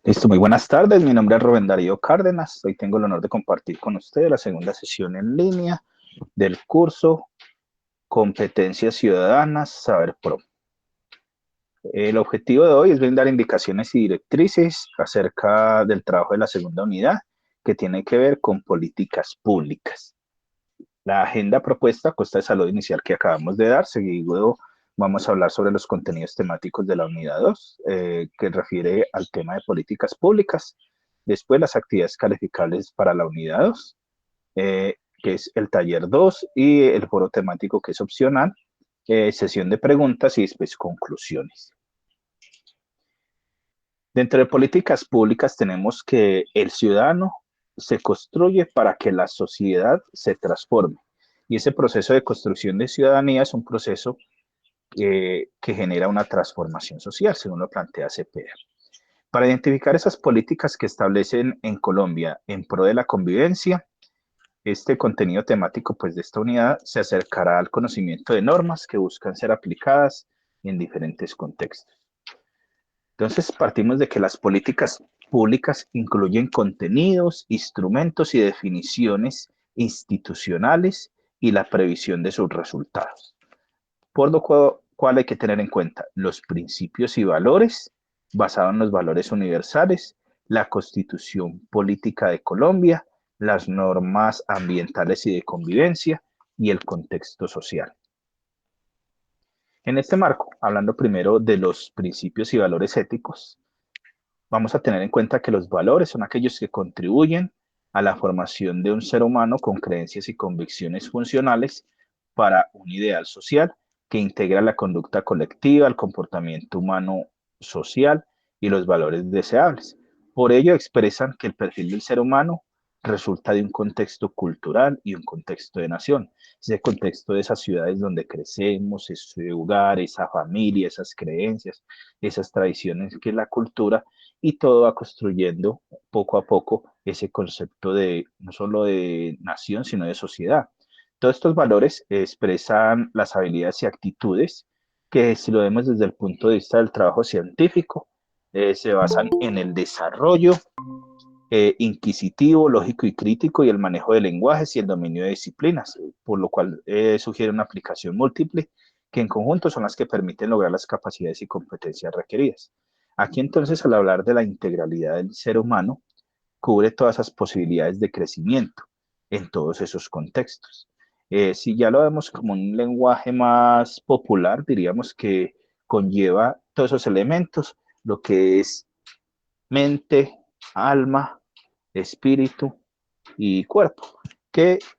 Listo, muy buenas tardes. Mi nombre es Rubén Darío Cárdenas. Hoy tengo el honor de compartir con ustedes la segunda sesión en línea del curso Competencias Ciudadanas Saber Pro. El objetivo de hoy es brindar indicaciones y directrices acerca del trabajo de la segunda unidad que tiene que ver con políticas públicas. La agenda propuesta consta de salud inicial que acabamos de dar. Seguido vamos a hablar sobre los contenidos temáticos de la unidad 2, que refiere al tema de políticas públicas. Después las actividades calificables para la unidad 2, que es el taller 2 y el foro temático que es opcional, sesión de preguntas y después conclusiones. Dentro de políticas públicas tenemos que el ciudadano se construye para que la sociedad se transforme. Y ese proceso de construcción de ciudadanía es un proceso que genera una transformación social, según lo plantea Cepeda. Para identificar esas políticas que establecen en Colombia en pro de la convivencia, este contenido temático pues, de esta unidad se acercará al conocimiento de normas que buscan ser aplicadas en diferentes contextos. Entonces, partimos de que las políticas públicas incluyen contenidos, instrumentos y definiciones institucionales y la previsión de sus resultados. Por lo cual hay que tener en cuenta los principios y valores basados en los valores universales, la constitución política de Colombia, las normas ambientales y de convivencia y el contexto social. En este marco, hablando primero de los principios y valores éticos, vamos a tener en cuenta que los valores son aquellos que contribuyen a la formación de un ser humano con creencias y convicciones funcionales para un ideal social que integra la conducta colectiva, el comportamiento humano social y los valores deseables. Por ello expresan que el perfil del ser humano resulta de un contexto cultural y un contexto de nación. Ese contexto de esas ciudades donde crecemos, ese hogar, esa familia, esas creencias, esas tradiciones que es la cultura, y todo va construyendo poco a poco ese concepto de no solo de nación, sino de sociedad. Todos estos valores expresan las habilidades y actitudes que, si lo vemos desde el punto de vista del trabajo científico, se basan en el desarrollo inquisitivo, lógico y crítico y el manejo de lenguajes y el dominio de disciplinas, por lo cual sugiere una aplicación múltiple que en conjunto son las que permiten lograr las capacidades y competencias requeridas. Aquí entonces, al hablar de la integralidad del ser humano, cubre todas esas posibilidades de crecimiento en todos esos contextos. Si ya lo vemos como un lenguaje más popular, diríamos que conlleva todos esos elementos, lo que es mente, alma, espíritu y cuerpo,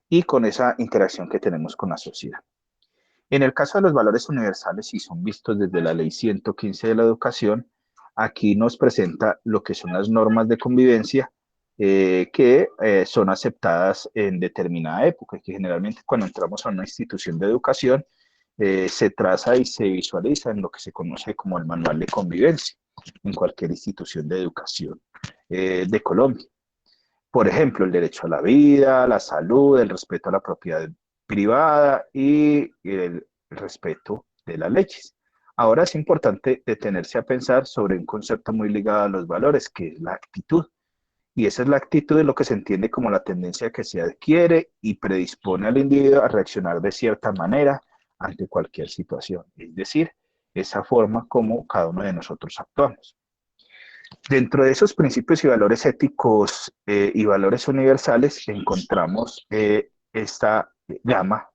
y con esa interacción que tenemos con la sociedad. En el caso de los valores universales, y son vistos desde la Ley 115 de la Educación, aquí nos presenta lo que son las normas de convivencia que son aceptadas en determinada época, que generalmente cuando entramos a una institución de educación se traza y se visualiza en lo que se conoce como el manual de convivencia en cualquier institución de educación de Colombia. Por ejemplo, el derecho a la vida, la salud, el respeto a la propiedad privada y el respeto de las leyes. Ahora es importante detenerse a pensar sobre un concepto muy ligado a los valores, que es la actitud. Y esa es la actitud de lo que se entiende como la tendencia que se adquiere y predispone al individuo a reaccionar de cierta manera ante cualquier situación. Es decir, esa forma como cada uno de nosotros actuamos. Dentro de esos principios y valores éticos y valores universales encontramos esta gama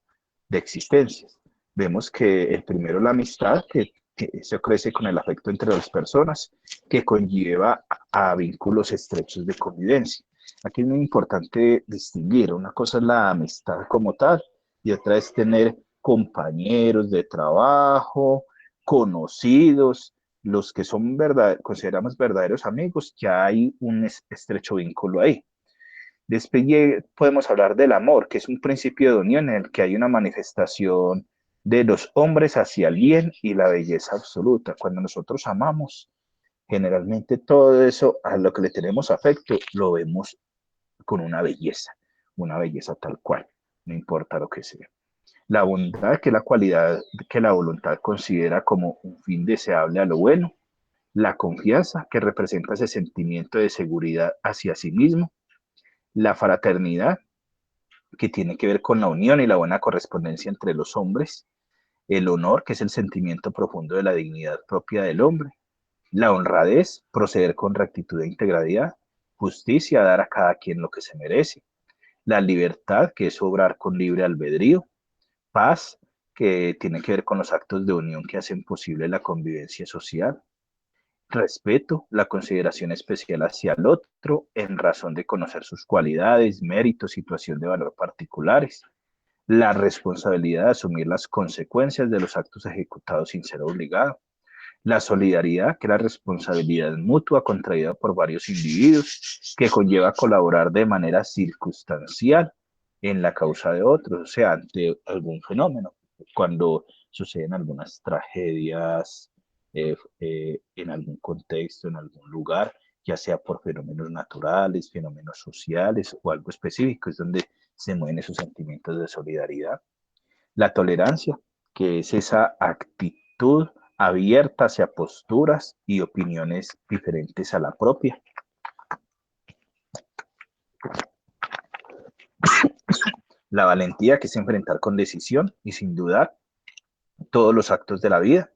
de existencias. Vemos que el primero, la amistad, que se crece con el afecto entre las personas, que conlleva a vínculos estrechos de convivencia. Aquí es muy importante distinguir, una cosa es la amistad como tal y otra es tener compañeros de trabajo, conocidos, los que son consideramos verdaderos amigos, ya hay un estrecho vínculo ahí. Después podemos hablar del amor, que es un principio de unión en el que hay una manifestación de los hombres hacia el bien y la belleza absoluta. Cuando nosotros amamos, generalmente todo eso a lo que le tenemos afecto lo vemos con una belleza tal cual, no importa lo que sea. La bondad, que es la cualidad que la voluntad considera como un fin deseable a lo bueno, la confianza, que representa ese sentimiento de seguridad hacia sí mismo, la fraternidad, que tiene que ver con la unión y la buena correspondencia entre los hombres, el honor, que es el sentimiento profundo de la dignidad propia del hombre, la honradez, proceder con rectitud e integridad, justicia, dar a cada quien lo que se merece, la libertad, que es obrar con libre albedrío, paz, que tiene que ver con los actos de unión que hacen posible la convivencia social, respeto, la consideración especial hacia el otro en razón de conocer sus cualidades, méritos, situación de valor particulares, la responsabilidad de asumir las consecuencias de los actos ejecutados sin ser obligado, la solidaridad, que es la responsabilidad mutua contraída por varios individuos, que conlleva colaborar de manera circunstancial en la causa de otros, o sea, ante algún fenómeno, cuando suceden algunas tragedias en algún contexto, en algún lugar, ya sea por fenómenos naturales, fenómenos sociales o algo específico, es donde se mueven esos sentimientos de solidaridad. La tolerancia, que es esa actitud abierta hacia posturas y opiniones diferentes a la propia. La valentía, que es enfrentar con decisión y sin dudar todos los actos de la vida.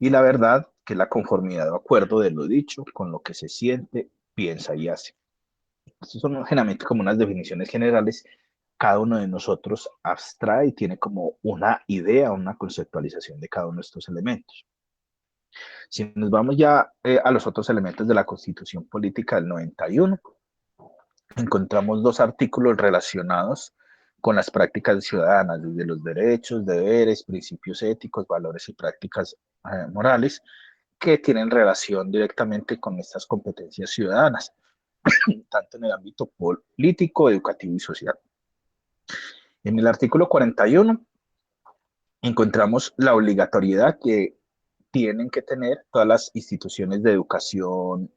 Y la verdad, que es la conformidad o acuerdo de lo dicho con lo que se siente, piensa y hace. Estas son generalmente como unas definiciones generales. Cada uno de nosotros abstrae y tiene como una idea, una conceptualización de cada uno de estos elementos. Si nos vamos ya a los otros elementos de la Constitución Política del 91, encontramos dos artículos relacionados con las prácticas ciudadanas, desde los derechos, deberes, principios éticos, valores y prácticas morales, que tienen relación directamente con estas competencias ciudadanas, tanto en el ámbito político, educativo y social. En el artículo 41 encontramos la obligatoriedad que tienen que tener todas las instituciones de educación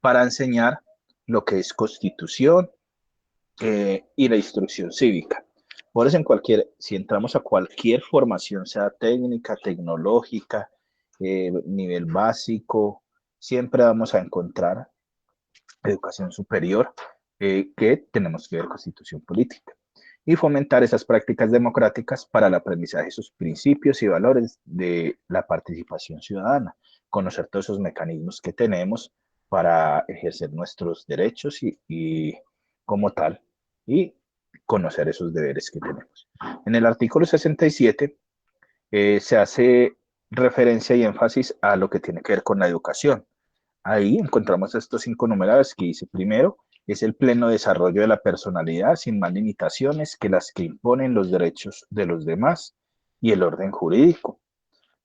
para enseñar lo que es constitución y la instrucción cívica. Por eso, si entramos a cualquier formación, sea técnica, tecnológica, nivel básico, siempre vamos a encontrar educación superior que tenemos que ver constitución política y fomentar esas prácticas democráticas para el aprendizaje de sus principios y valores de la participación ciudadana, conocer todos esos mecanismos que tenemos para ejercer nuestros derechos y como tal, y conocer esos deberes que tenemos. En el artículo 67 se hace referencia y énfasis a lo que tiene que ver con la educación. Ahí encontramos estos 5 numerados que dice: primero, es el pleno desarrollo de la personalidad sin más limitaciones que las que imponen los derechos de los demás y el orden jurídico.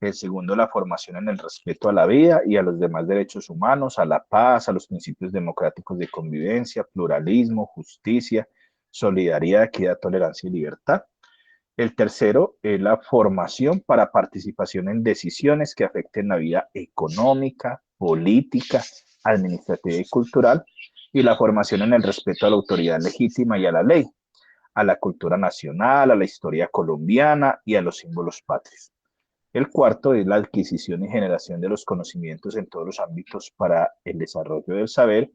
El segundo, la formación en el respeto a la vida y a los demás derechos humanos, a la paz, a los principios democráticos de convivencia, pluralismo, justicia, solidaridad, equidad, tolerancia y libertad. El tercero es la formación para participación en decisiones que afecten la vida económica, política, administrativa y cultural, y la formación en el respeto a la autoridad legítima y a la ley, a la cultura nacional, a la historia colombiana y a los símbolos patrios. El cuarto es la adquisición y generación de los conocimientos en todos los ámbitos para el desarrollo del saber.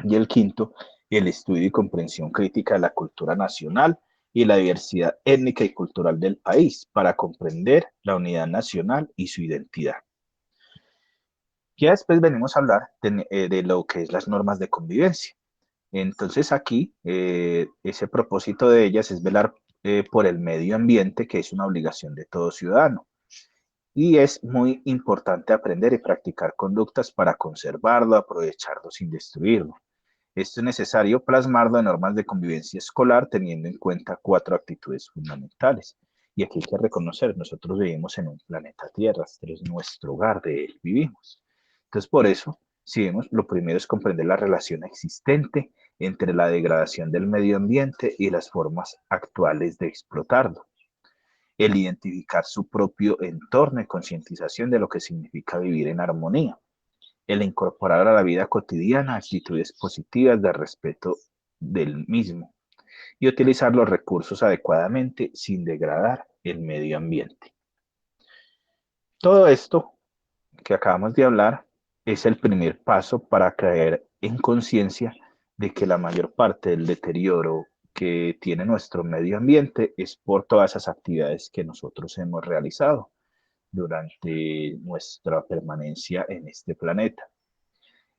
Y el quinto, el estudio y comprensión crítica de la cultura nacional y la diversidad étnica y cultural del país para comprender la unidad nacional y su identidad. Ya después venimos a hablar de lo que es las normas de convivencia. Entonces aquí ese propósito de ellas es velar por el medio ambiente, que es una obligación de todo ciudadano. Y es muy importante aprender y practicar conductas para conservarlo, aprovecharlo sin destruirlo. Esto es necesario plasmarlo en normas de convivencia escolar teniendo en cuenta 4 actitudes fundamentales. Y aquí hay que reconocer, nosotros vivimos en un planeta Tierra, este es nuestro hogar, de él vivimos. Entonces, por eso, si vemos, lo primero es comprender la relación existente entre la degradación del medio ambiente y las formas actuales de explotarlo. El identificar su propio entorno y concientización de lo que significa vivir en armonía. El incorporar a la vida cotidiana actitudes positivas de respeto del mismo y utilizar los recursos adecuadamente sin degradar el medio ambiente. Todo esto que acabamos de hablar es el primer paso para caer en conciencia de que la mayor parte del deterioro que tiene nuestro medio ambiente es por todas esas actividades que nosotros hemos realizado durante nuestra permanencia en este planeta.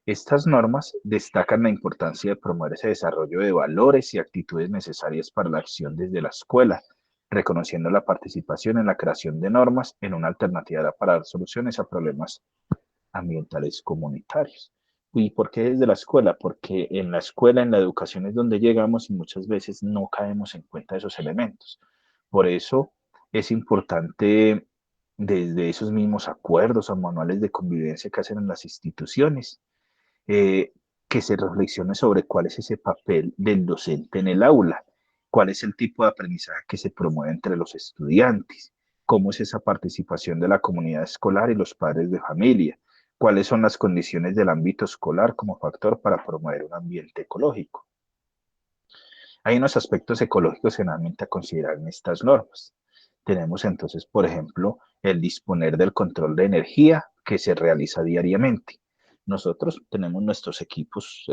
Estas normas destacan la importancia de promover ese desarrollo de valores y actitudes necesarias para la acción desde la escuela, reconociendo la participación en la creación de normas en una alternativa para dar soluciones a problemas ambientales comunitarios. ¿Y por qué desde la escuela? Porque en la escuela, en la educación es donde llegamos y muchas veces no caemos en cuenta de esos elementos. Por eso es importante desde esos mismos acuerdos o manuales de convivencia que hacen en las instituciones, eh, que se reflexione sobre cuál es ese papel del docente en el aula, cuál es el tipo de aprendizaje que se promueve entre los estudiantes, cómo es esa participación de la comunidad escolar y los padres de familia, cuáles son las condiciones del ámbito escolar como factor para promover un ambiente ecológico. Hay unos aspectos ecológicos generalmente a considerar en estas normas. Tenemos entonces, por ejemplo, el disponer del control de energía que se realiza diariamente. Nosotros tenemos nuestros equipos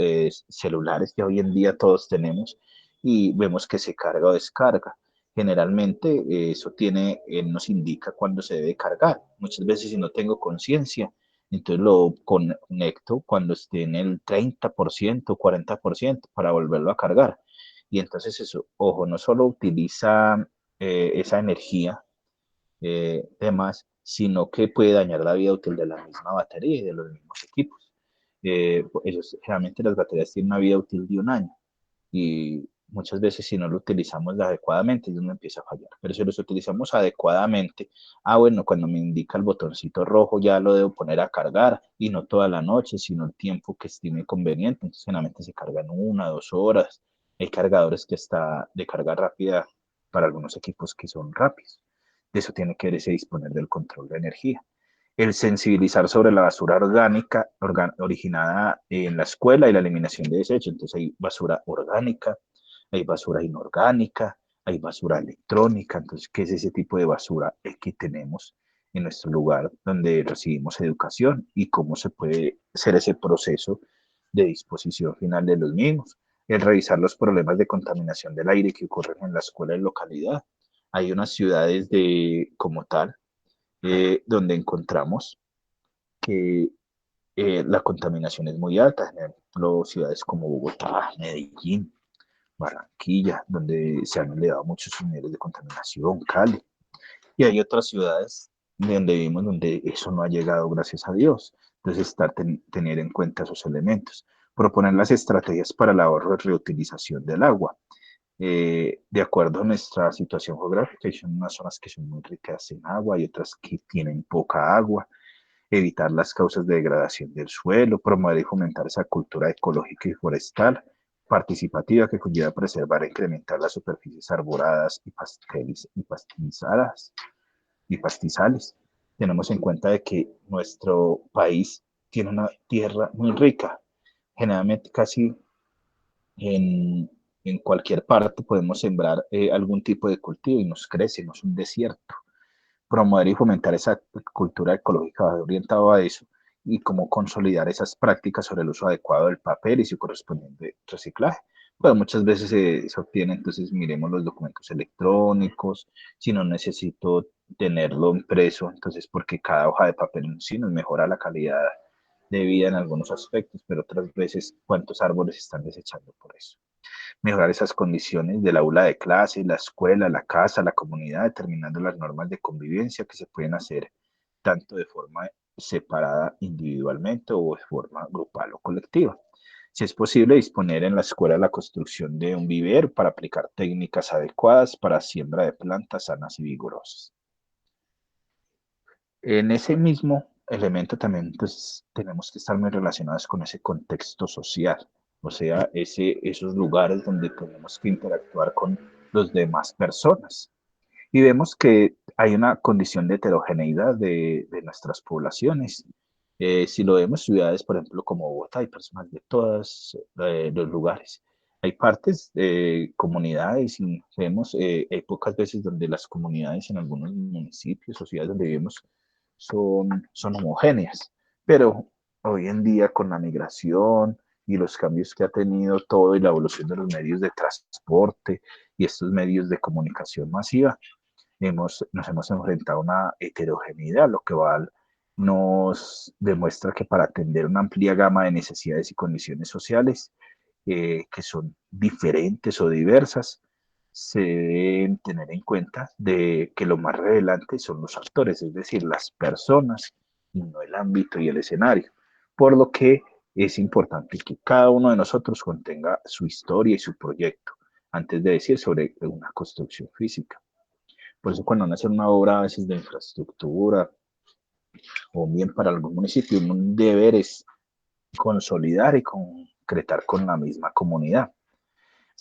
celulares que hoy en día todos tenemos y vemos que se carga o descarga. Generalmente eso nos indica cuándo se debe cargar. Muchas veces si no tengo conciencia, entonces lo conecto cuando esté en el 30%, 40% para volverlo a cargar. Y entonces eso, ojo, no solo utiliza esa energía de más, sino que puede dañar la vida útil de la misma batería y de los mismos equipos. Generalmente las baterías tienen una vida útil de 1 año y muchas veces si no lo utilizamos adecuadamente es donde empieza a fallar. Pero si los utilizamos adecuadamente, bueno, cuando me indica el botoncito rojo ya lo debo poner a cargar y no toda la noche, sino el tiempo que estime conveniente. Entonces generalmente se cargan 1, 2 horas. Hay cargadores que está de carga rápida para algunos equipos que son rápidos. De eso tiene que ver ese disponer del control de energía. El sensibilizar sobre la basura orgánica originada en la escuela y la eliminación de desechos. Entonces hay basura orgánica, hay basura inorgánica, hay basura electrónica. Entonces, ¿qué es ese tipo de basura que tenemos en nuestro lugar donde recibimos educación y cómo se puede hacer ese proceso de disposición final de los mismos? El revisar los problemas de contaminación del aire que ocurren en la escuela y localidad. Hay unas ciudades como tal donde encontramos que la contaminación es muy alta, por ejemplo, ciudades como Bogotá, Medellín, Barranquilla, donde se han elevado muchos niveles de contaminación, Cali, y hay otras ciudades de donde vivimos donde eso no ha llegado, gracias a Dios. Entonces, tener en cuenta esos elementos. Proponer las estrategias para el ahorro y reutilización del agua. De acuerdo a nuestra situación geográfica, hay unas zonas que son muy ricas en agua y otras que tienen poca agua. Evitar las causas de degradación del suelo, promover y fomentar esa cultura ecológica y forestal participativa que conlleva preservar e incrementar las superficies arboladas y pastizales. Tenemos en cuenta de que nuestro país tiene una tierra muy rica, generalmente casi en, en cualquier parte podemos sembrar algún tipo de cultivo y nos crece, no es un desierto. Promover y fomentar esa cultura ecológica orientada a eso y cómo consolidar esas prácticas sobre el uso adecuado del papel y su correspondiente reciclaje. Bueno, muchas veces se obtiene, entonces miremos los documentos electrónicos, si no necesito tenerlo impreso, entonces porque cada hoja de papel en sí nos mejora la calidad de vida en algunos aspectos, pero otras veces cuántos árboles están desechando por eso. Mejorar esas condiciones del aula de clase, la escuela, la casa, la comunidad, determinando las normas de convivencia que se pueden hacer tanto de forma separada individualmente o de forma grupal o colectiva. Si es posible, disponer en la escuela la construcción de un vivero para aplicar técnicas adecuadas para siembra de plantas sanas y vigorosas. En ese mismo elemento también pues, tenemos que estar muy relacionados con ese contexto social, o sea, esos lugares donde tenemos que interactuar con las demás personas. Y vemos que hay una condición de heterogeneidad de nuestras poblaciones. Si lo vemos, ciudades, por ejemplo, como Bogotá, hay personas de todos los lugares. Hay partes, comunidades, y vemos, hay pocas veces donde las comunidades en algunos municipios o ciudades donde vivimos son homogéneas, pero hoy en día con la migración y los cambios que ha tenido todo y la evolución de los medios de transporte y estos medios de comunicación masiva, nos hemos enfrentado a una heterogeneidad, lo que nos demuestra que para atender una amplia gama de necesidades y condiciones sociales que son diferentes o diversas, se deben tener en cuenta de que lo más relevante son los actores, es decir, las personas y no el ámbito y el escenario. Por lo que es importante que cada uno de nosotros contenga su historia y su proyecto antes de decir sobre una construcción física. Por eso cuando nace una obra a veces de infraestructura o bien para algún municipio, un deber es consolidar y concretar con la misma comunidad.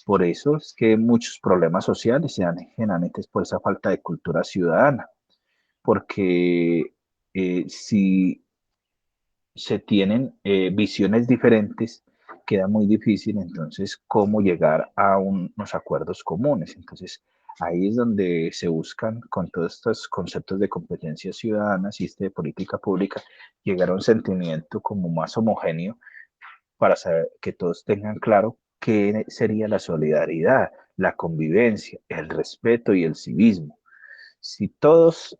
Por eso es que muchos problemas sociales se dan generalmente por esa falta de cultura ciudadana, porque si se tienen visiones diferentes, queda muy difícil entonces cómo llegar a unos acuerdos comunes. Entonces, ahí es donde se buscan con todos estos conceptos de competencias ciudadanas y de política pública, llegar a un sentimiento como más homogéneo para saber que todos tengan claro qué sería la solidaridad, la convivencia, el respeto y el civismo. Si todos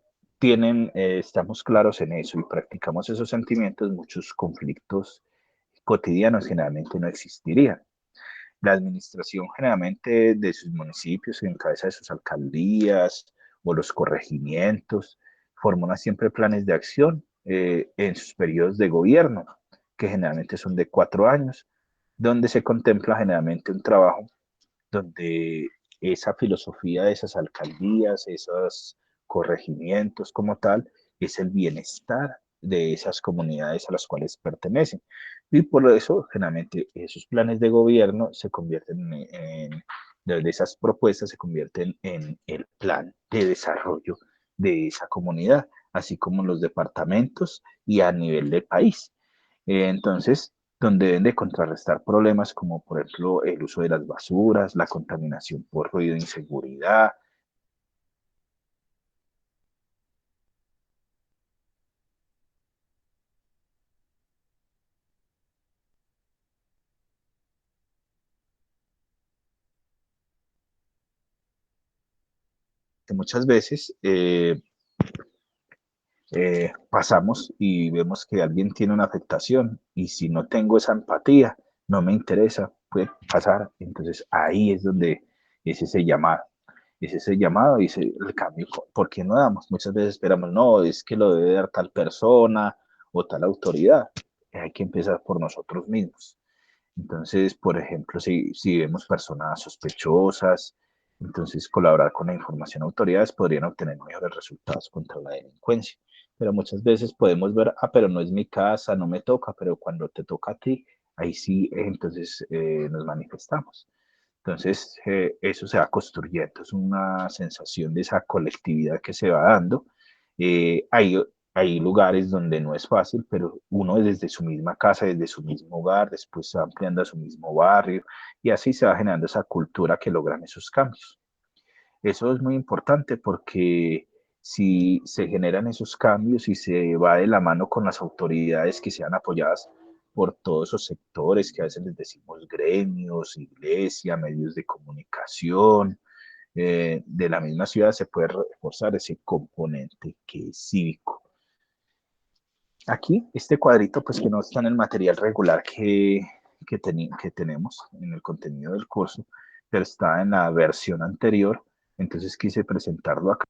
estamos claros en eso y practicamos esos sentimientos, muchos conflictos cotidianos generalmente no existirían. La administración generalmente de sus municipios, en cabeza de sus alcaldías o los corregimientos, formulan siempre planes de acción en sus periodos de gobierno, que generalmente son de 4 años, donde se contempla generalmente un trabajo donde esa filosofía de esas alcaldías, esos corregimientos como tal, es el bienestar de esas comunidades a las cuales pertenecen. Y por eso, generalmente, esos planes de gobierno se convierten de esas propuestas se convierten en el plan de desarrollo de esa comunidad, así como los departamentos y a nivel de país. Entonces, donde deben de contrarrestar problemas como, por ejemplo, el uso de las basuras, la contaminación por ruido, inseguridad. Que muchas veces pasamos y vemos que alguien tiene una afectación y si no tengo esa empatía, no me interesa, puede pasar. Entonces ahí es donde es ese llamado. Es ese llamado y ese, el cambio. ¿Por qué no damos? Muchas veces esperamos, no, es que lo debe dar tal persona o tal autoridad. Hay que empezar por nosotros mismos. Entonces, por ejemplo, si vemos personas sospechosas, entonces colaborar con la información a autoridades podrían obtener mejores resultados contra la delincuencia. Pero muchas veces podemos ver, pero no es mi casa, no me toca, pero cuando te toca a ti, ahí sí, entonces nos manifestamos. Entonces, eso se va construyendo, es una sensación de esa colectividad que se va dando. Hay lugares donde no es fácil, pero uno desde su misma casa, desde su mismo hogar, después se va ampliando a su mismo barrio y así se va generando esa cultura que logran esos cambios. Eso es muy importante porque si se generan esos cambios y se va de la mano con las autoridades que sean apoyadas por todos esos sectores que a veces les decimos gremios, iglesia, medios de comunicación, de la misma ciudad se puede reforzar ese componente que es cívico. Aquí, este cuadrito, pues que no está en el material regular que tenemos en el contenido del curso, pero está en la versión anterior, entonces quise presentarlo acá.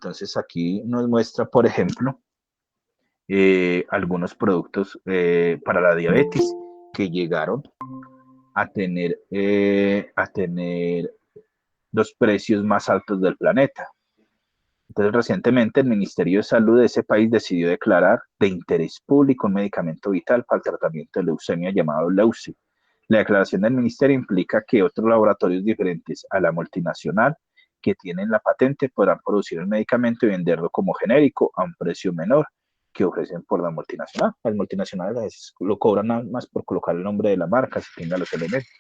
Entonces aquí nos muestra, por ejemplo, algunos productos para la diabetes que llegaron a tener los precios más altos del planeta. Entonces, recientemente el Ministerio de Salud de ese país decidió declarar de interés público un medicamento vital para el tratamiento de leucemia llamado Leuci. La declaración del ministerio implica que otros laboratorios diferentes a la multinacional que tienen la patente podrán producir el medicamento y venderlo como genérico a un precio menor que ofrecen por la multinacional. Las multinacionales a veces lo cobran nada más por colocar el nombre de la marca, si tenga los elementos.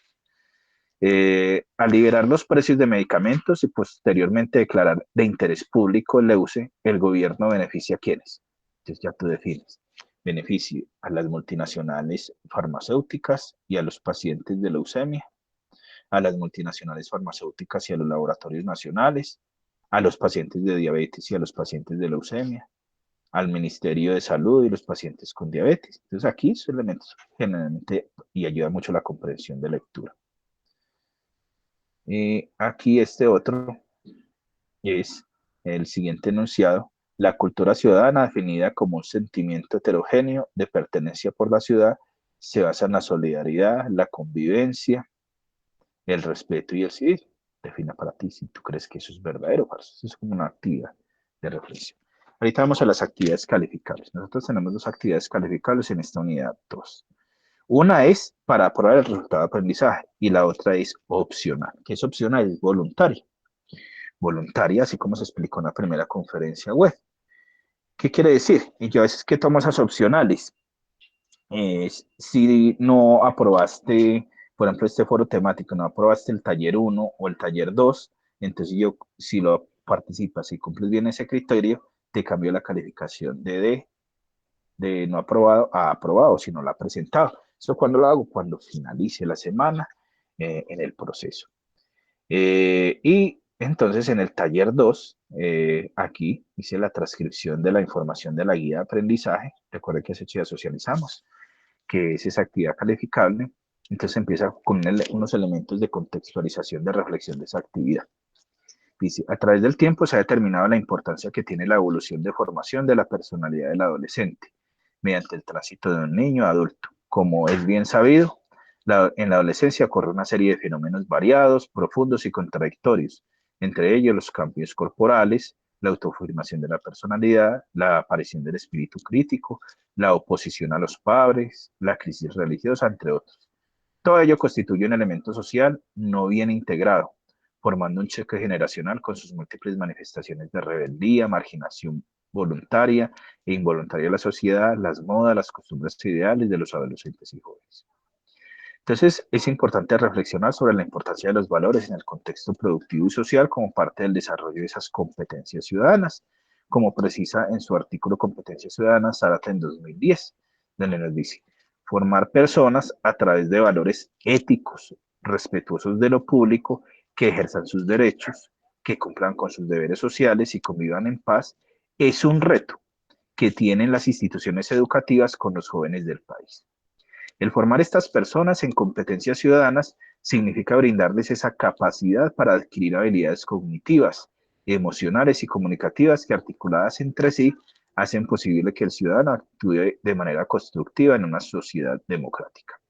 Al liberar los precios de medicamentos y posteriormente declarar de interés público el EUCE, el gobierno beneficia a quienes. Entonces ya tú defines. Beneficia a las multinacionales farmacéuticas y a los pacientes de leucemia, a las multinacionales farmacéuticas y a los laboratorios nacionales, a los pacientes de diabetes y a los pacientes de leucemia, al Ministerio de Salud y los pacientes con diabetes. Entonces aquí son elementos generalmente y ayuda mucho a la comprensión de lectura. Aquí este otro es el siguiente enunciado. La cultura ciudadana, definida como un sentimiento heterogéneo de pertenencia por la ciudad, se basa en la solidaridad, la convivencia, el respeto y el civismo. Defina para ti si tú crees que eso es verdadero o falso. Eso es como una actividad de reflexión. Ahorita vamos a las actividades calificables. Nosotros tenemos dos actividades calificables en esta unidad 2. Una es para aprobar el resultado de aprendizaje y la otra es opcional. ¿Qué es opcional? Es voluntaria. Voluntaria, así como se explicó en la primera conferencia web. ¿Qué quiere decir? Y yo a veces que tomo esas opcionales. Si no aprobaste, por ejemplo, este foro temático, no aprobaste el taller 1 o el taller 2, entonces yo, si lo participas y cumples bien ese criterio, te cambio la calificación de no aprobado a aprobado, si no la ha presentado. ¿Eso cuando lo hago? Cuando finalice la semana en el proceso. Y entonces en el taller 2, aquí hice la transcripción de la información de la guía de aprendizaje. Recuerden que ese día socializamos, que es esa actividad calificable. Entonces empieza con unos elementos de contextualización de reflexión de esa actividad. Dice, a través del tiempo se ha determinado la importancia que tiene la evolución de formación de la personalidad del adolescente mediante el tránsito de un niño a adulto. Como es bien sabido, en la adolescencia ocurre una serie de fenómenos variados, profundos y contradictorios, entre ellos los cambios corporales, la autoafirmación de la personalidad, la aparición del espíritu crítico, la oposición a los padres, la crisis religiosa, entre otros. Todo ello constituye un elemento social no bien integrado, formando un choque generacional con sus múltiples manifestaciones de rebeldía, marginación voluntaria e involuntaria de la sociedad, las modas, las costumbres ideales de los adolescentes y jóvenes. Entonces, es importante reflexionar sobre la importancia de los valores en el contexto productivo y social como parte del desarrollo de esas competencias ciudadanas, como precisa en su artículo Competencias Ciudadanas, Zárate en 2010, donde nos dice, formar personas a través de valores éticos, respetuosos de lo público, que ejerzan sus derechos, que cumplan con sus deberes sociales y convivan en paz, es un reto que tienen las instituciones educativas con los jóvenes del país. El formar estas personas en competencias ciudadanas significa brindarles esa capacidad para adquirir habilidades cognitivas, emocionales y comunicativas que articuladas entre sí hacen posible que el ciudadano actúe de manera constructiva en una sociedad democrática.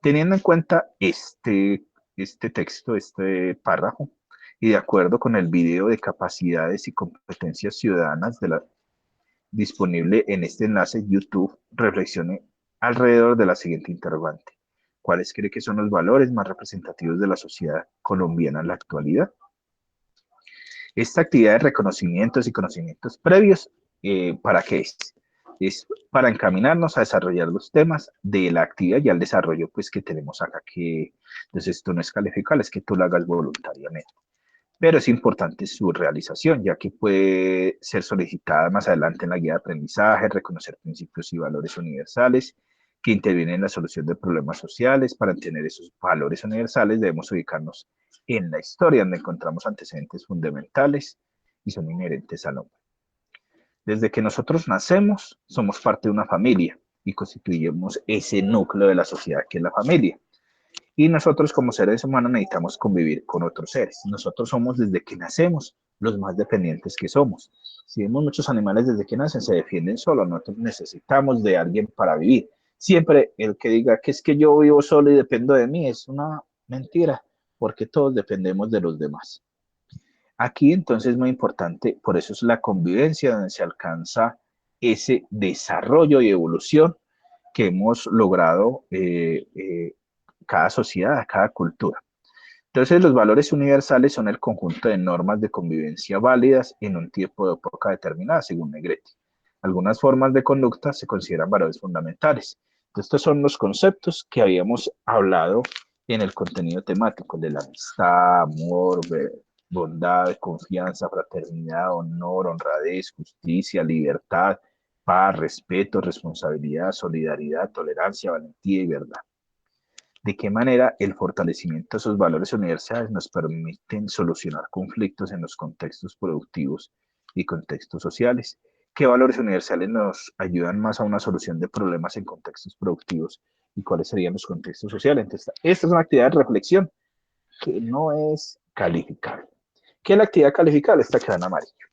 Teniendo en cuenta este texto, este párrafo, y de acuerdo con el video de capacidades y competencias ciudadanas disponible en este enlace YouTube, reflexione alrededor de la siguiente interrogante. ¿Cuáles cree que son los valores más representativos de la sociedad colombiana en la actualidad? Esta actividad de reconocimientos y conocimientos previos, ¿para qué es? Es para encaminarnos a desarrollar los temas de la actividad y al desarrollo pues, que tenemos acá, que entonces esto no es calificable, es que tú lo hagas voluntariamente. Pero es importante su realización, ya que puede ser solicitada más adelante en la guía de aprendizaje, reconocer principios y valores universales que intervienen en la solución de problemas sociales. Para entender esos valores universales debemos ubicarnos en la historia, donde encontramos antecedentes fundamentales y son inherentes al hombre. Desde que nosotros nacemos, somos parte de una familia y constituimos ese núcleo de la sociedad que es la familia. Y nosotros como seres humanos necesitamos convivir con otros seres. Nosotros somos desde que nacemos los más dependientes que somos. Si vemos muchos animales desde que nacen, se defienden solos, nosotros necesitamos de alguien para vivir. Siempre el que diga que es que yo vivo solo y dependo de mí es una mentira, porque todos dependemos de los demás. Aquí entonces es muy importante, por eso es la convivencia donde se alcanza ese desarrollo y evolución que hemos logrado cada sociedad, cada cultura. Entonces, los valores universales son el conjunto de normas de convivencia válidas en un tiempo de época determinada, según Negretti. Algunas formas de conducta se consideran valores fundamentales. Entonces, estos son los conceptos que habíamos hablado en el contenido temático de la amistad, amor, bondad, confianza, fraternidad, honor, honradez, justicia, libertad, paz, respeto, responsabilidad, solidaridad, tolerancia, valentía y verdad. ¿De qué manera el fortalecimiento de esos valores universales nos permiten solucionar conflictos en los contextos productivos y contextos sociales? ¿Qué valores universales nos ayudan más a una solución de problemas en contextos productivos y cuáles serían los contextos sociales? Entonces, esta es una actividad de reflexión que no es calificable. ¿Qué es la actividad calificable? Esta queda en amarillo.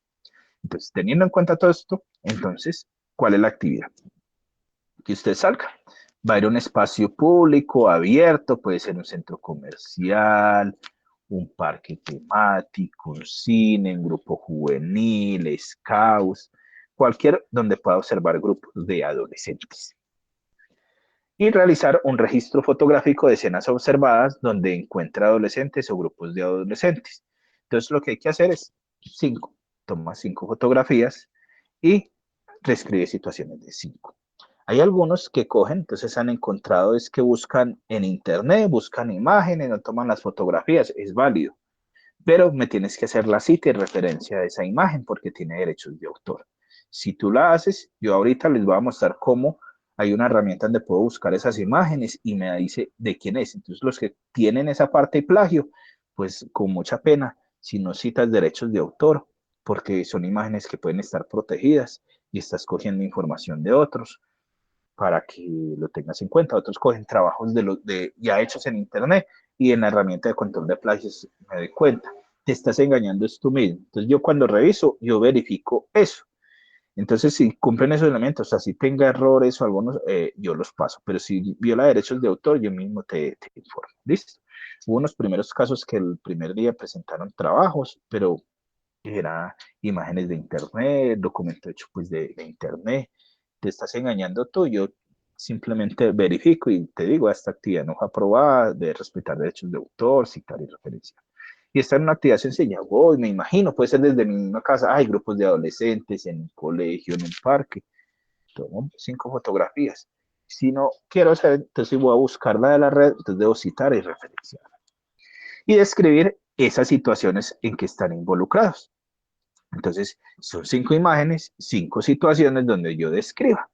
Entonces, teniendo en cuenta todo esto, entonces, ¿cuál es la actividad? Que usted salga. Va a ir a un espacio público, abierto, puede ser un centro comercial, un parque temático, un cine, un grupo juvenil, scouts, cualquier donde pueda observar grupos de adolescentes. Y realizar un registro fotográfico de escenas observadas donde encuentra adolescentes o grupos de adolescentes. Entonces lo que hay que hacer es toma 5 fotografías y describe situaciones de 5. Hay algunos que cogen, entonces han encontrado es que buscan en internet, buscan imágenes, no toman las fotografías, es válido, pero me tienes que hacer la cita y referencia de esa imagen porque tiene derechos de autor. Si tú la haces, yo ahorita les voy a mostrar cómo hay una herramienta donde puedo buscar esas imágenes y me dice de quién es. Entonces los que tienen esa parte de plagio, pues con mucha pena, si no citas derechos de autor, porque son imágenes que pueden estar protegidas y estás cogiendo información de otros para que lo tengas en cuenta. Otros cogen trabajos ya hechos en Internet y en la herramienta de control de plagios me doy cuenta. Te estás engañando es tú mismo. Entonces yo cuando reviso, yo verifico eso. Entonces, si cumplen esos elementos, o sea, si tenga errores o algunos, yo los paso. Pero si viola derechos de autor, yo mismo te informo. ¿Listo? Hubo unos primeros casos que el primer día presentaron trabajos, pero era imágenes de internet, documento hecho pues de internet, te estás engañando tú, yo simplemente verifico y te digo, esta actividad no fue aprobada, de respetar derechos de autor, citar y referenciar. Y esta es una actividad sencilla, voy, me imagino, puede ser desde mi misma casa, hay grupos de adolescentes en un colegio, en un parque, tomo 5 fotografías. Si no quiero hacer, entonces voy a buscarla de la red, entonces debo citar y referenciar. Y describir esas situaciones en que están involucrados. Entonces, son 5 imágenes, 5 situaciones donde yo describa.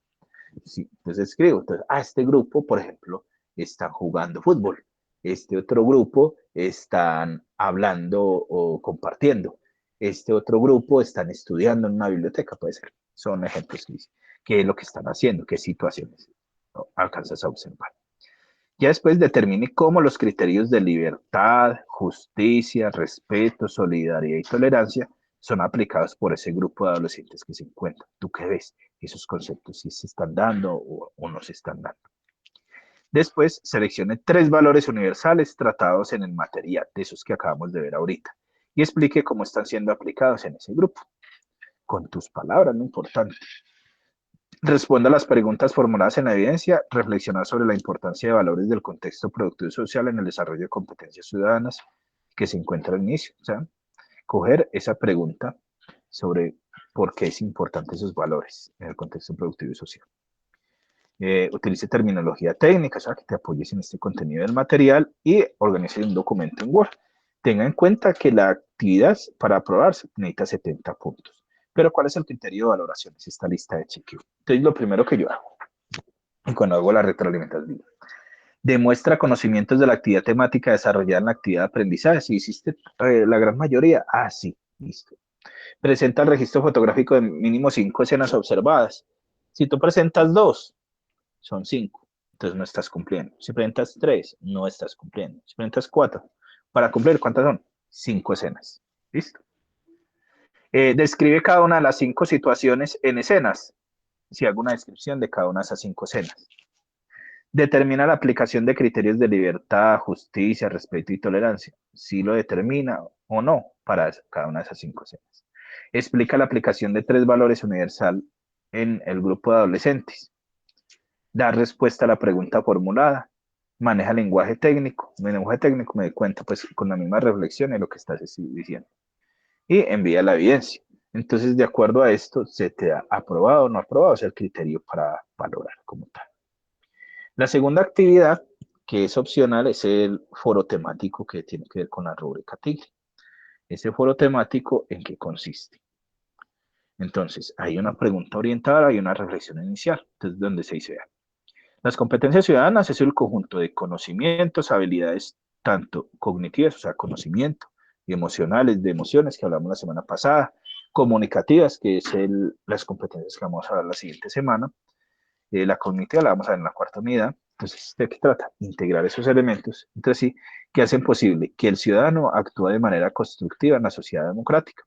Sí, entonces escribo, entonces, este grupo, por ejemplo, están jugando fútbol. Este otro grupo están hablando o compartiendo. Este otro grupo están estudiando en una biblioteca, puede ser. Son ejemplos que dice. ¿Qué es lo que están haciendo? ¿Qué situaciones alcanzas a observar? Ya después determine cómo los criterios de libertad, justicia, respeto, solidaridad y tolerancia son aplicados por ese grupo de adolescentes que se encuentran. ¿Tú qué ves? Esos conceptos si se están dando o no se están dando. Después, seleccione 3 valores universales tratados en el material, de esos que acabamos de ver ahorita, y explique cómo están siendo aplicados en ese grupo. Con tus palabras, no importante. Responda a las preguntas formuladas en la evidencia, reflexionar sobre la importancia de valores del contexto productivo y social en el desarrollo de competencias ciudadanas que se encuentra al inicio. O sea, coger esa pregunta sobre por qué es importante esos valores en el contexto productivo y social. Utilice terminología técnica, o sea, que te apoyes en este contenido del material y organice un documento en Word. Tenga en cuenta que la actividad para aprobarse necesita 70 puntos. Pero ¿cuál es el criterio de valoración? Es esta lista de chequeo. Entonces, lo primero que yo hago, y cuando hago la retroalimentación, demuestra conocimientos de la actividad temática desarrollada en la actividad de aprendizaje. Si hiciste la gran mayoría, sí, listo. Presenta el registro fotográfico de mínimo 5 escenas observadas. Si tú presentas 2, son 5, entonces no estás cumpliendo. Si presentas 3, no estás cumpliendo. Si presentas 4, para cumplir, ¿cuántas son? 5 escenas. ¿Listo? Describe cada una de las 5 situaciones en escenas. Si hago una descripción de cada una de esas 5 escenas. Determina la aplicación de criterios de libertad, justicia, respeto y tolerancia. Si lo determina o no para cada una de esas 5 escenas. Explica la aplicación de 3 valores universal en el grupo de adolescentes. Da respuesta a la pregunta formulada. Maneja lenguaje técnico. En lenguaje técnico me doy cuenta pues con la misma reflexión de lo que estás diciendo. Y envía la evidencia. Entonces, de acuerdo a esto, se te ha aprobado o no aprobado, o sea, el criterio para valorar como tal. La segunda actividad, que es opcional, es el foro temático que tiene que ver con la rúbrica TIC. Ese foro temático, ¿en qué consiste? Entonces, hay una pregunta orientada y una reflexión inicial, entonces, donde se dice, las competencias ciudadanas es el conjunto de conocimientos, habilidades, tanto cognitivas, o sea, conocimiento, y emocionales, de emociones, que hablamos la semana pasada, comunicativas, que es las competencias que vamos a ver la siguiente semana, la cognitiva la vamos a ver en la cuarta unidad. Entonces, ¿de qué trata? Integrar esos elementos entre sí que hacen posible que el ciudadano actúe de manera constructiva en la sociedad democrática.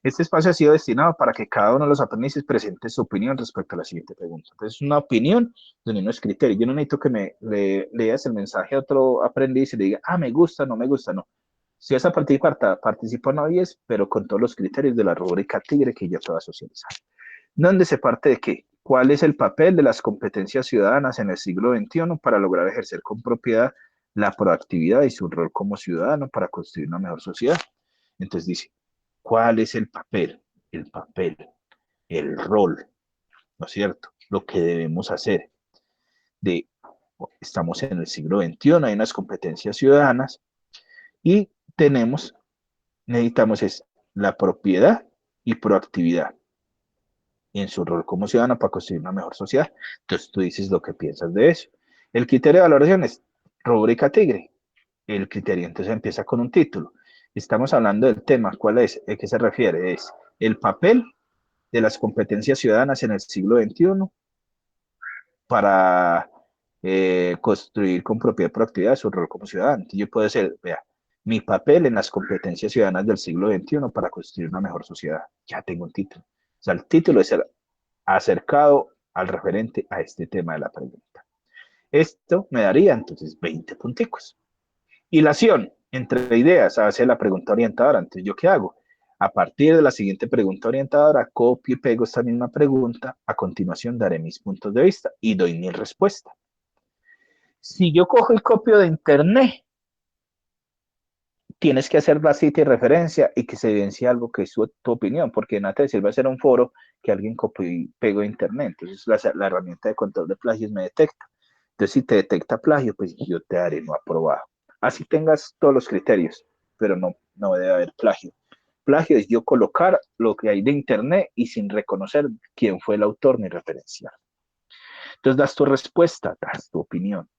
Este espacio ha sido destinado para que cada uno de los aprendices presente su opinión respecto a la siguiente pregunta. Entonces, es una opinión donde no es criterio. Yo no necesito que leas el mensaje a otro aprendiz y le diga, me gusta, no me gusta, no. Si vas a participar, participa una vez, pero con todos los criterios de la rúbrica Tigre que ya te va a socializar. ¿Dónde se parte de qué? ¿Cuál es el papel de las competencias ciudadanas en el siglo XXI para lograr ejercer con propiedad la proactividad y su rol como ciudadano para construir una mejor sociedad? Entonces dice, ¿cuál es el papel? El papel, el rol, ¿no es cierto? Lo que debemos hacer. Estamos en el siglo XXI, hay unas competencias ciudadanas y necesitamos es la propiedad y proactividad y en su rol como ciudadano para construir una mejor sociedad. Entonces tú dices lo que piensas de eso. El criterio de valoración es rúbrica Tigre. El criterio entonces empieza con un título. Estamos hablando del tema. ¿Cuál es? ¿A qué se refiere? Es el papel de las competencias ciudadanas en el siglo XXI para construir con propiedad y proactividad su rol como ciudadano. Entonces yo puedo decir, vea, mi papel en las competencias ciudadanas del siglo XXI para construir una mejor sociedad. Ya tengo un título. O sea, el título es el acercado al referente a este tema de la pregunta. Esto me daría entonces 20 punticos. Hilación entre ideas, hace la pregunta orientadora. Entonces, ¿yo qué hago? A partir de la siguiente pregunta orientadora, copio y pego esta misma pregunta. A continuación, daré mis puntos de vista y doy mi respuesta. Si yo cojo y copio de internet, tienes que hacer la cita y referencia y que se evidencie algo que es tu opinión, porque nada te sirve hacer un foro que alguien copió y pegó de internet. Entonces la herramienta de control de plagios me detecta. Entonces si te detecta plagio, pues yo te daré no aprobado. Así tengas todos los criterios, pero no debe haber plagio. Plagio es yo colocar lo que hay de internet y sin reconocer quién fue el autor ni referenciar. Entonces das tu respuesta, das tu opinión.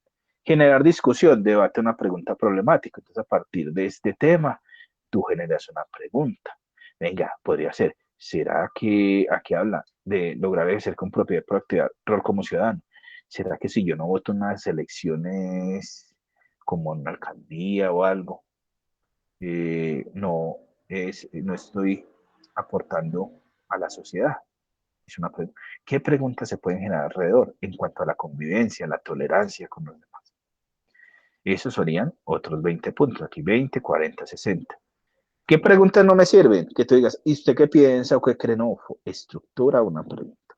Generar discusión, debate una pregunta problemática. Entonces, a partir de este tema, tú generas una pregunta. Venga, podría ser, ¿será que aquí habla de lograr ejercer con propiedad y proactividad rol como ciudadano? ¿Será que si yo no voto en unas elecciones como en una alcaldía o algo, no estoy aportando a la sociedad? Es una pregunta. ¿Qué preguntas se pueden generar alrededor en cuanto a la convivencia, la tolerancia con los demás? Esos serían otros 20 puntos. Aquí 20, 40, 60. ¿Qué preguntas no me sirven? Que tú digas, ¿y usted qué piensa o qué cree? No, estructura una pregunta.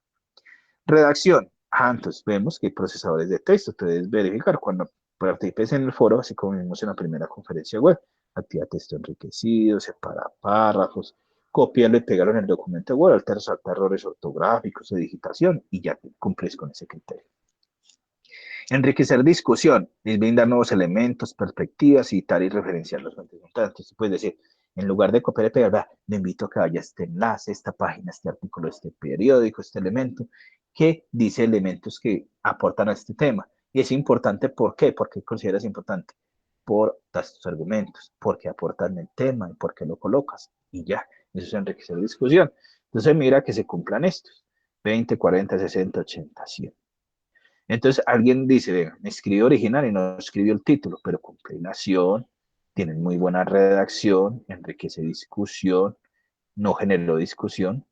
Redacción. Entonces vemos que hay procesadores de texto. Tú debes verificar cuando participes en el foro, así como vimos en la primera conferencia web. Activa texto enriquecido, separa párrafos, copiarlo y pegarlo en el documento web, altera errores ortográficos de digitación y ya cumples con ese criterio. Enriquecer discusión es brindar nuevos elementos, perspectivas, citar y referenciar los antes contados. Entonces, puedes decir, en lugar de copiar y pegar, le invito a que vaya a este enlace, esta página, este artículo, este periódico, este elemento, que dice elementos que aportan a este tema. Y es importante, ¿por qué? ¿Por qué consideras importante? Por tus argumentos, porque aportan el tema y por qué lo colocas. Y ya, eso es enriquecer discusión. Entonces, mira que se cumplan estos. 20, 40, 60, 80, 100. Entonces alguien dice, venga, me escribió original y no escribió el título, pero compilación, tienen muy buena redacción, enriquece discusión, no generó discusión,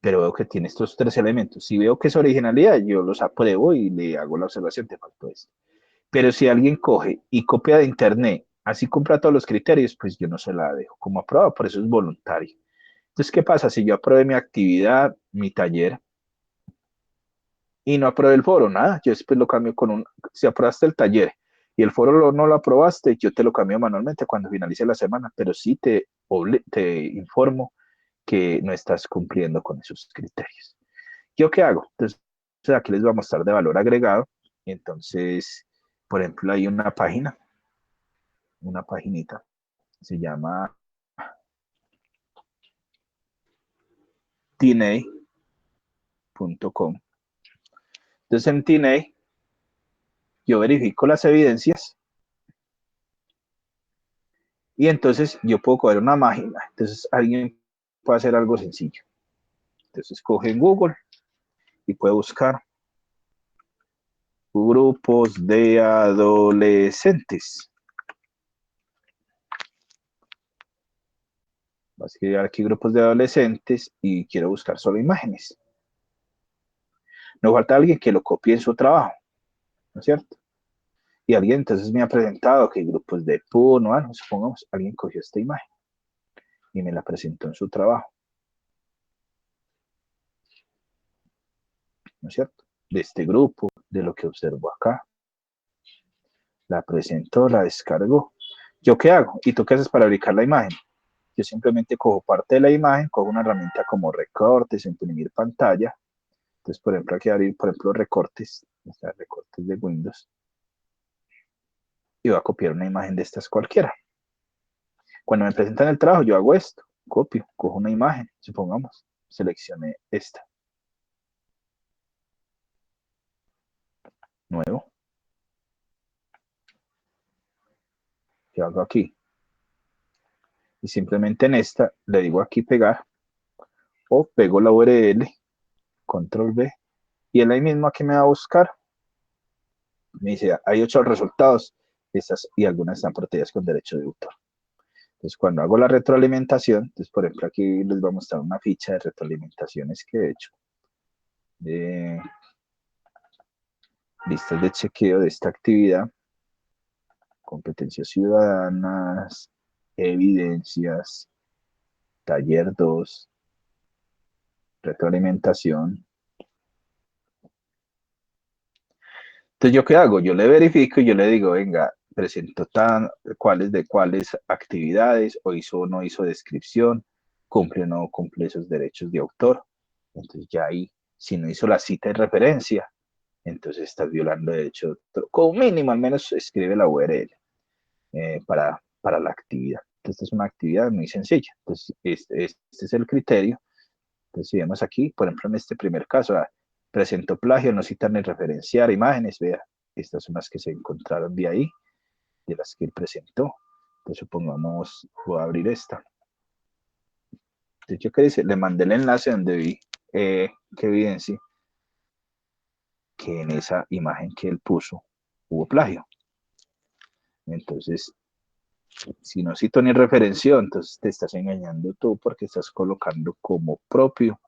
pero veo que tiene estos tres elementos. Si veo que es originalidad, yo los apruebo y le hago la observación, te faltó esto. Pero si alguien coge y copia de internet, así compra todos los criterios, pues yo no se la dejo como aprobado, por eso es voluntario. Entonces, ¿qué pasa? Si yo aprobé mi actividad, mi taller, y no aprobé el foro, nada, yo después lo cambio con un, si aprobaste el taller y el foro no lo aprobaste, yo te lo cambio manualmente cuando finalice la semana, pero sí te informo que no estás cumpliendo con esos criterios. ¿Yo qué hago? Entonces, aquí les voy a mostrar de valor agregado. Entonces, por ejemplo, hay una paginita, se llama tna.com. Entonces, en TNA, yo verifico las evidencias y entonces yo puedo coger una máquina. Entonces, alguien puede hacer algo sencillo. Entonces, coge en Google y puede buscar grupos de adolescentes. Voy a escribir aquí grupos de adolescentes y quiero buscar solo imágenes. No falta alguien que lo copie en su trabajo, ¿no es cierto? Y alguien entonces me ha presentado que hay grupos de Puno, no, supongamos, alguien cogió esta imagen y me la presentó en su trabajo, ¿no es cierto? De este grupo, de lo que observo acá, la presentó, la descargó. ¿Yo qué hago? ¿Y tú qué haces para ubicar la imagen? Yo simplemente cojo parte de la imagen, cojo una herramienta como recortes, imprimir pantalla. Entonces, por ejemplo, aquí abrir, por ejemplo, recortes, o sea, recortes de Windows, y voy a copiar una imagen de estas cualquiera. Cuando me presentan el trabajo, yo hago esto, copio, cojo una imagen, supongamos, seleccioné esta, nuevo, ¿qué hago aquí? Y simplemente en esta le digo aquí pegar, o pego la URL, control V, y él ahí mismo aquí me va a buscar, me dice, hay 8 resultados, estas y algunas están protegidas con derecho de autor. Entonces, cuando hago la retroalimentación, entonces, por ejemplo, aquí les voy a mostrar una ficha de retroalimentaciones que he hecho, de listas de chequeo de esta actividad, competencias ciudadanas, evidencias, taller 2, retroalimentación. Entonces, ¿yo qué hago? Yo le verifico y yo le digo, venga, presento cuáles actividades, o hizo o no hizo descripción, cumple o no cumple esos derechos de autor. Entonces, ya ahí, si no hizo la cita de referencia, entonces estás violando derecho de autor. Como mínimo, al menos escribe la URL para la actividad. Entonces, esta es una actividad muy sencilla. Entonces, este es el criterio. Entonces, si vemos aquí, por ejemplo, en este primer caso, presentó plagio, no citan ni referenciar imágenes, vea, estas son las que se encontraron de ahí, de las que él presentó. Entonces, supongamos, voy a abrir esta. Entonces, ¿yo qué dice? Le mandé el enlace donde vi que evidencia que en esa imagen que él puso hubo plagio. Entonces, si no cito ni referenció, entonces te estás engañando tú porque estás colocando como propio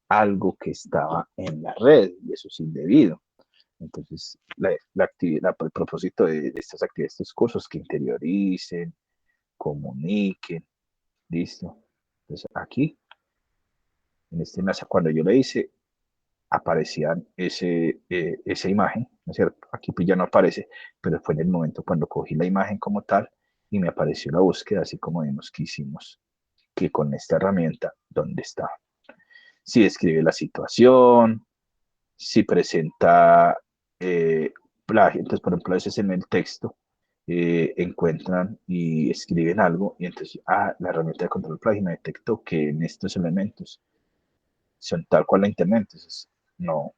algo que estaba en la red y eso es indebido. Entonces, el propósito de estas actividades, estos cursos, que interioricen, comuniquen, listo. Entonces, aquí, en este enlace, cuando yo le hice, aparecía esa imagen, ¿no es cierto? Aquí pues ya no aparece, pero fue en el momento cuando cogí la imagen como tal y me apareció la búsqueda, así como vimos que hicimos, que con esta herramienta, ¿dónde está? Si describe la situación, si presenta plagio, entonces por ejemplo a veces en el texto encuentran y escriben algo y entonces, la herramienta de control plagio me detectó que en estos elementos son tal cual la internet, entonces no,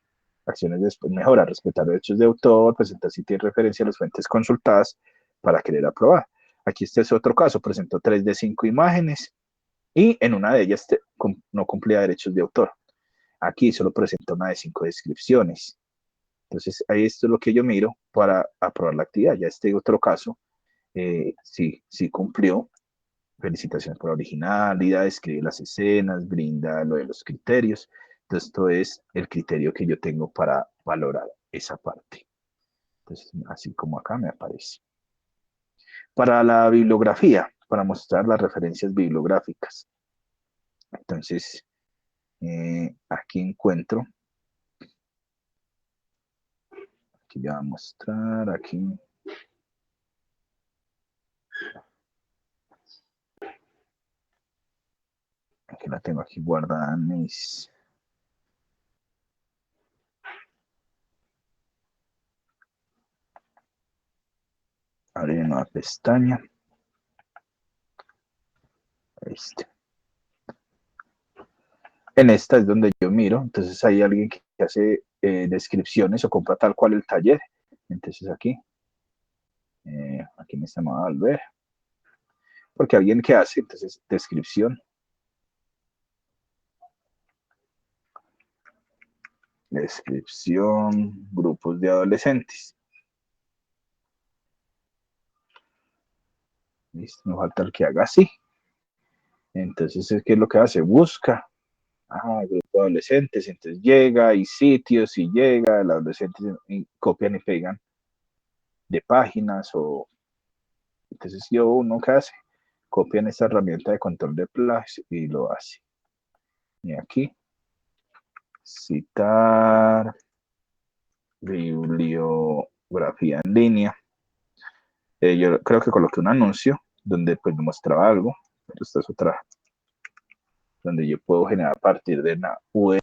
acciones después mejora, respetar derechos de autor, presentar sitio y referencia a las fuentes consultadas para querer aprobar. Aquí este es otro caso, presentó 3 de 5 imágenes y en una de ellas no cumplía derechos de autor. Aquí solo presenta una de 5 descripciones. Entonces, ahí esto es lo que yo miro para aprobar la actividad. Ya este otro caso, sí cumplió, felicitaciones por la originalidad, describe las escenas, brinda lo de los criterios. Entonces, esto es el criterio que yo tengo para valorar esa parte. Entonces, así como acá me aparece. Para la bibliografía, para mostrar las referencias bibliográficas. Entonces, aquí encuentro, aquí ya voy a mostrar, aquí la tengo aquí guardada en mis... Abrir una nueva pestaña. Este. En esta es donde yo miro, entonces hay alguien que hace descripciones o compra tal cual el taller. Entonces aquí me está a volver, porque alguien que hace, entonces descripción, grupos de adolescentes. ¿Listo? No falta el que haga así. Entonces, ¿qué es lo que hace? Busca, grupo de adolescentes, entonces llega, y sitios, y llega, los adolescentes copian y pegan de páginas, o entonces yo uno que hace, copian esta herramienta de control de plagio y lo hace. Y aquí, citar bibliografía en línea. Yo creo que coloqué un anuncio donde pues me mostraba algo, pero esta es otra, donde yo puedo generar a partir de una web.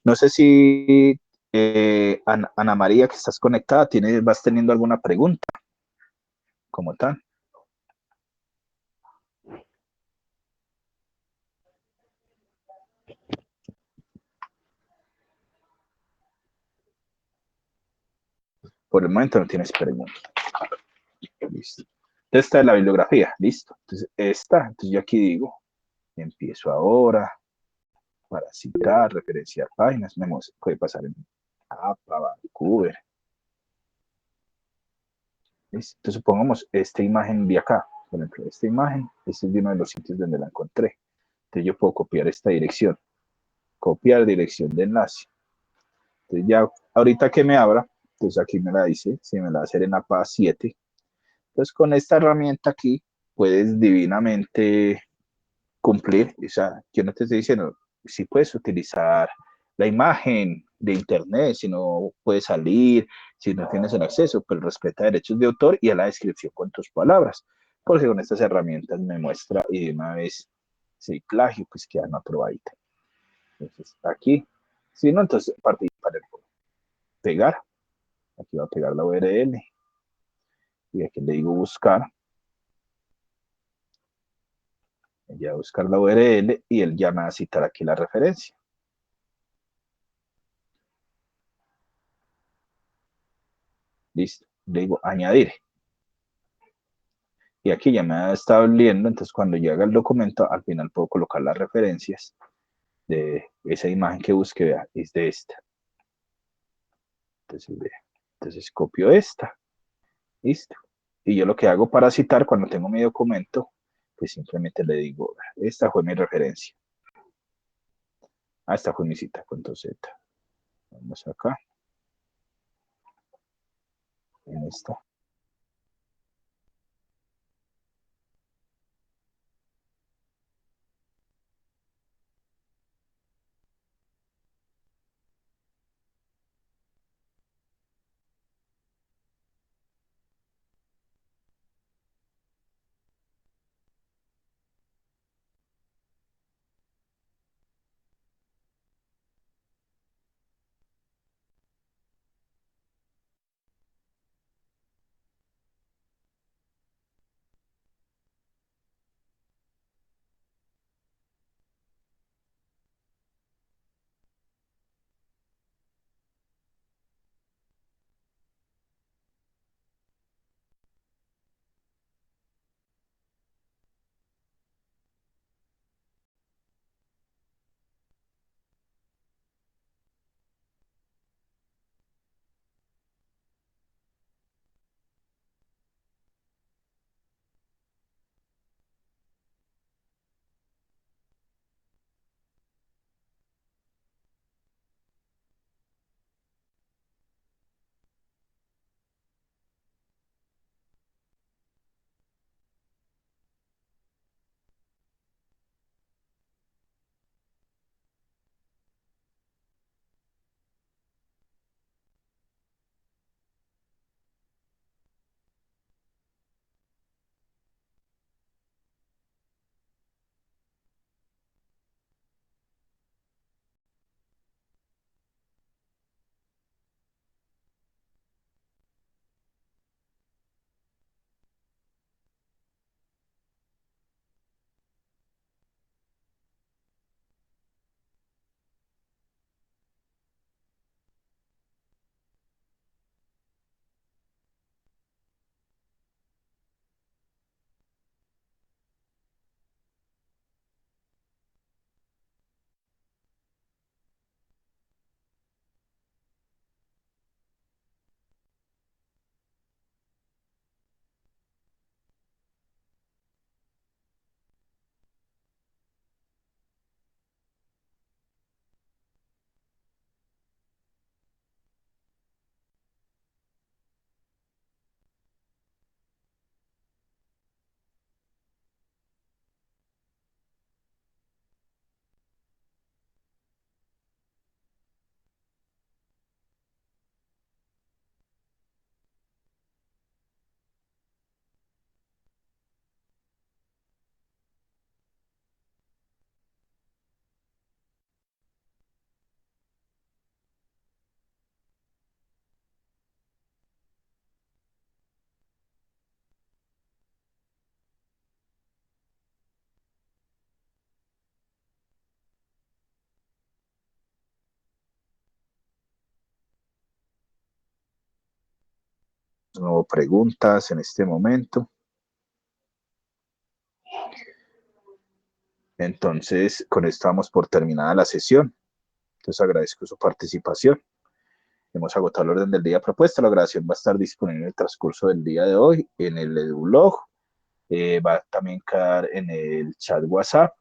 No sé si Ana María, que estás conectada, vas teniendo alguna pregunta como tal. Por el momento no tienes pregunta. Listo. Esta es la bibliografía, listo. Entonces, entonces yo aquí digo, empiezo ahora para citar, referenciar páginas, puede pasar en APA, Vancouver. ¿Listo? Entonces, supongamos esta imagen de acá, por ejemplo, esta imagen, este es de uno de los sitios donde la encontré. Entonces, yo puedo copiar esta dirección, copiar dirección de enlace. Entonces, ya ahorita que me abra, entonces aquí me la dice, si me la va a hacer en APA 7. Entonces, con esta herramienta aquí, puedes divinamente cumplir. O sea, yo no te estoy diciendo, si puedes utilizar la imagen de internet, si no puedes salir, si no tienes el acceso, pues respeta derechos de autor y a la descripción con tus palabras, porque con estas herramientas me muestra y de una vez, si plagio, pues queda no aprobadita. Entonces, aquí, si no, entonces participar, pegar, aquí va a pegar la URL y aquí le digo buscar, ya buscar la URL y él ya me va a citar aquí la referencia. Listo, le digo añadir. Y aquí ya me ha estado leyendo, entonces cuando llega el documento, al final puedo colocar las referencias de esa imagen que busque, vea, es de esta. Entonces, vea, entonces copio esta, listo. Y yo lo que hago para citar cuando tengo mi documento, pues simplemente le digo, esta fue mi referencia. Esta fue mi cita con Z. Vamos acá, en esta. No preguntas en este momento. Entonces, con esto damos por terminada la sesión. Entonces, agradezco su participación. Hemos agotado el orden del día propuesto. La grabación va a estar disponible en el transcurso del día de hoy en el EduBlog. Va a también quedar en el chat WhatsApp.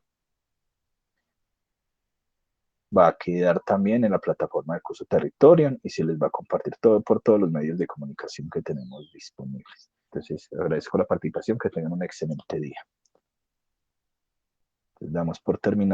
Va a quedar también en la plataforma de Curso Territorio y se les va a compartir todo por todos los medios de comunicación que tenemos disponibles. Entonces, agradezco la participación. Que tengan un excelente día. Les damos por terminado.